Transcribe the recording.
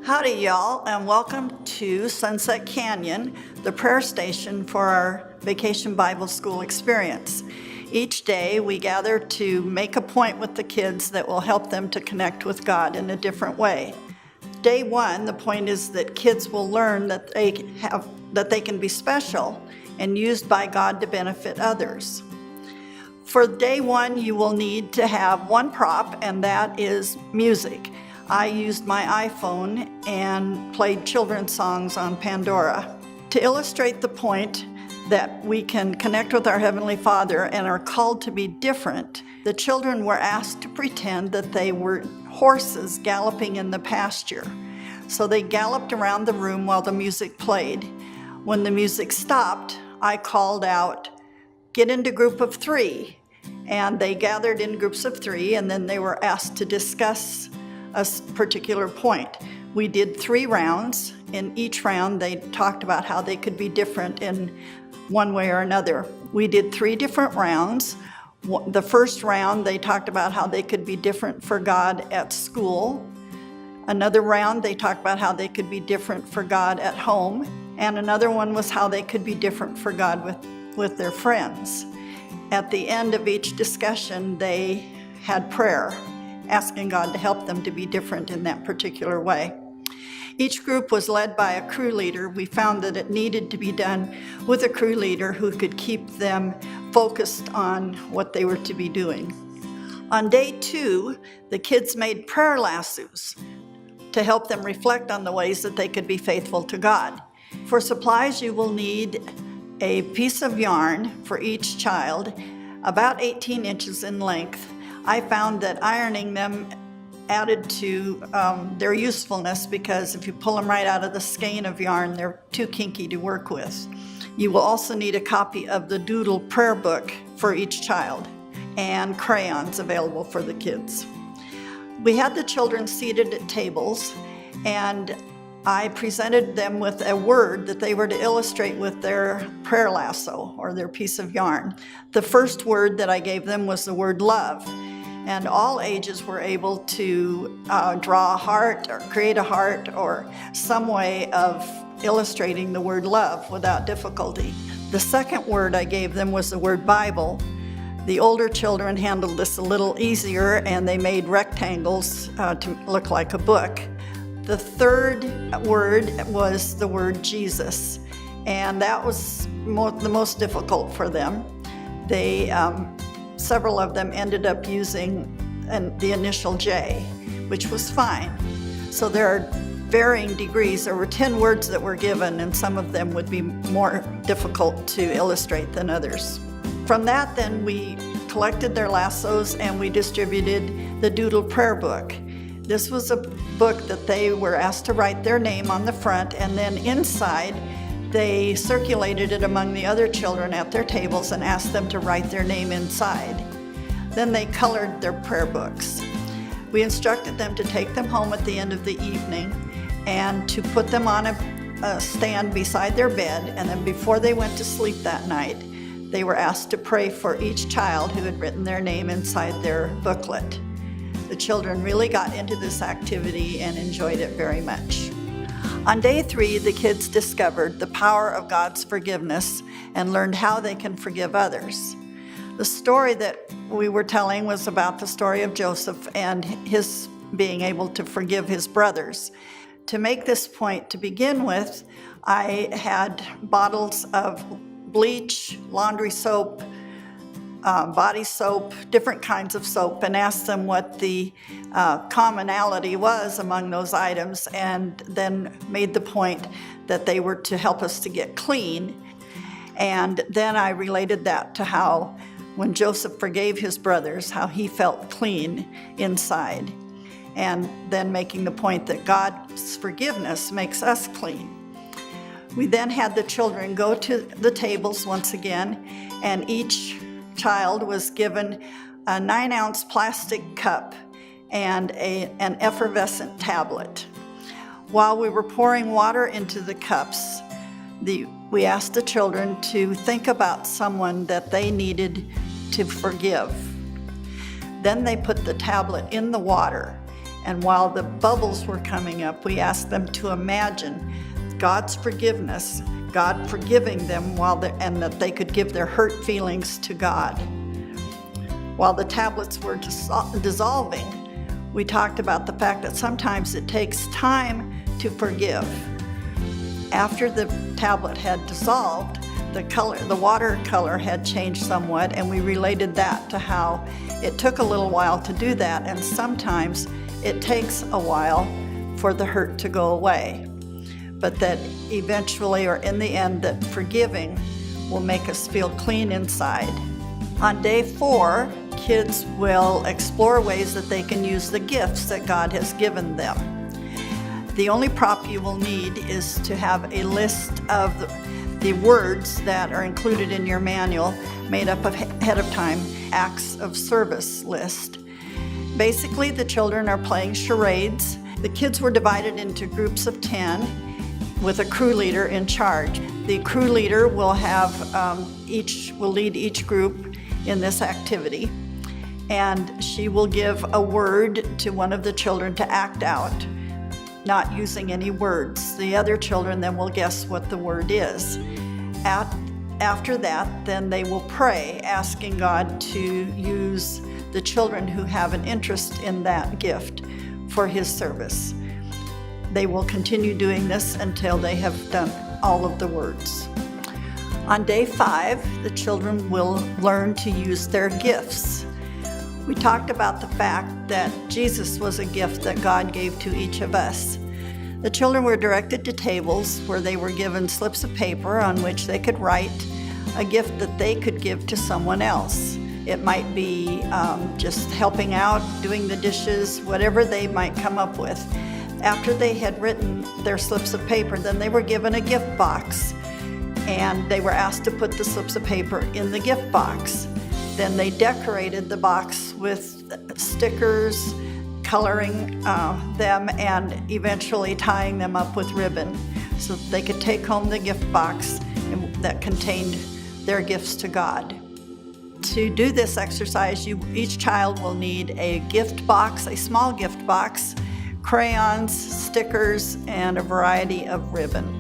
Howdy y'all, and welcome to Sunset Canyon, the prayer station for our Vacation Bible School experience. Each day we gather to make a point with the kids that will help them to connect with God in a different way. Day one, the point is that kids will learn that they can be special and used by God to benefit others. For day one, you will need to have one prop, and that is music. I used my iPhone and played children's songs on Pandora. To illustrate the point that we can connect with our Heavenly Father and are called to be different, the children were asked to pretend that they were horses galloping in the pasture. So they galloped around the room while the music played. When the music stopped, I called out, "Get into group of three." And they gathered in groups of three, and then they were asked to discuss a particular point. We did 3 rounds. In each round, they talked about how they could be different in one way or another. We did 3 different rounds. The first round, they talked about how they could be different for God at school. Another round, they talked about how they could be different for God at home. And another one was how they could be different for God with their friends. At the end of each discussion, they had prayer, asking God to help them to be different in that particular way. Each group was led by a crew leader. We found that it needed to be done with a crew leader who could keep them focused on what they were to be doing. On day 2, the kids made prayer lassos to help them reflect on the ways that they could be faithful to God. For supplies, you will need a piece of yarn for each child, about 18 inches in length. I found that ironing them added to their usefulness, because if you pull them right out of the skein of yarn, they're too kinky to work with. You will also need a copy of the Doodle prayer book for each child, and crayons available for the kids. We had the children seated at tables, and I presented them with a word that they were to illustrate with their prayer lasso or their piece of yarn. The first word that I gave them was the word love. And all ages were able to draw a heart or create a heart or some way of illustrating the word love without difficulty. The second word I gave them was the word Bible. The older children handled this a little easier, and they made rectangles to look like a book. The third word was the word Jesus, and that was the most difficult for them. Several of them ended up using the initial J, which was fine. So there are varying degrees. There were 10 words that were given, and some of them would be more difficult to illustrate than others. From that, then, we collected their lassos and we distributed the Doodle prayer book. This was a book that they were asked to write their name on the front, and then inside they circulated it among the other children at their tables and asked them to write their name inside. Then they colored their prayer books. We instructed them to take them home at the end of the evening and to put them on a stand beside their bed, and then before they went to sleep that night, they were asked to pray for each child who had written their name inside their booklet. The children really got into this activity and enjoyed it very much. On day 3, the kids discovered the power of God's forgiveness and learned how they can forgive others. The story that we were telling was about the story of Joseph and his being able to forgive his brothers. To make this point to begin with, I had bottles of bleach, laundry soap, body soap, different kinds of soap, and asked them what the commonality was among those items, and then made the point that they were to help us to get clean. And then I related that to how when Joseph forgave his brothers, how he felt clean inside. And then making the point that God's forgiveness makes us clean. We then had the children go to the tables once again, and each child was given a 9-ounce plastic cup and an effervescent tablet. While we were pouring water into the cups, we asked the children to think about someone that they needed to forgive. Then they put the tablet in the water, And while the bubbles were coming up, we asked them to imagine God's forgiveness, God forgiving them and that they could give their hurt feelings to God. While the tablets were dissolving, we talked about the fact that sometimes it takes time to forgive. After the tablet had dissolved, the watercolor had changed somewhat, and we related that to how it took a little while to do that, and sometimes it takes a while for the hurt to go away. But that eventually, or in the end, that forgiving will make us feel clean inside. On day 4, kids will explore ways that they can use the gifts that God has given them. The only prop you will need is to have a list of the words that are included in your manual, made up ahead of time, acts of service list. Basically, the children are playing charades. The kids were divided into groups of 10 with a crew leader in charge. The crew leader will lead each group in this activity, and she will give a word to one of the children to act out, not using any words. The other children then will guess what the word is. After that, then they will pray, asking God to use the children who have an interest in that gift for His service. They will continue doing this until they have done all of the words. On day 5, the children will learn to use their gifts. We talked about the fact that Jesus was a gift that God gave to each of us. The children were directed to tables where they were given slips of paper on which they could write a gift that they could give to someone else. It might be just helping out, doing the dishes, whatever they might come up with. After they had written their slips of paper, then they were given a gift box, and they were asked to put the slips of paper in the gift box. Then they decorated the box with stickers, coloring them, and eventually tying them up with ribbon so that they could take home the gift box that contained their gifts to God. To do this exercise, each child will need a gift box, a small gift box, crayons, stickers, and a variety of ribbon.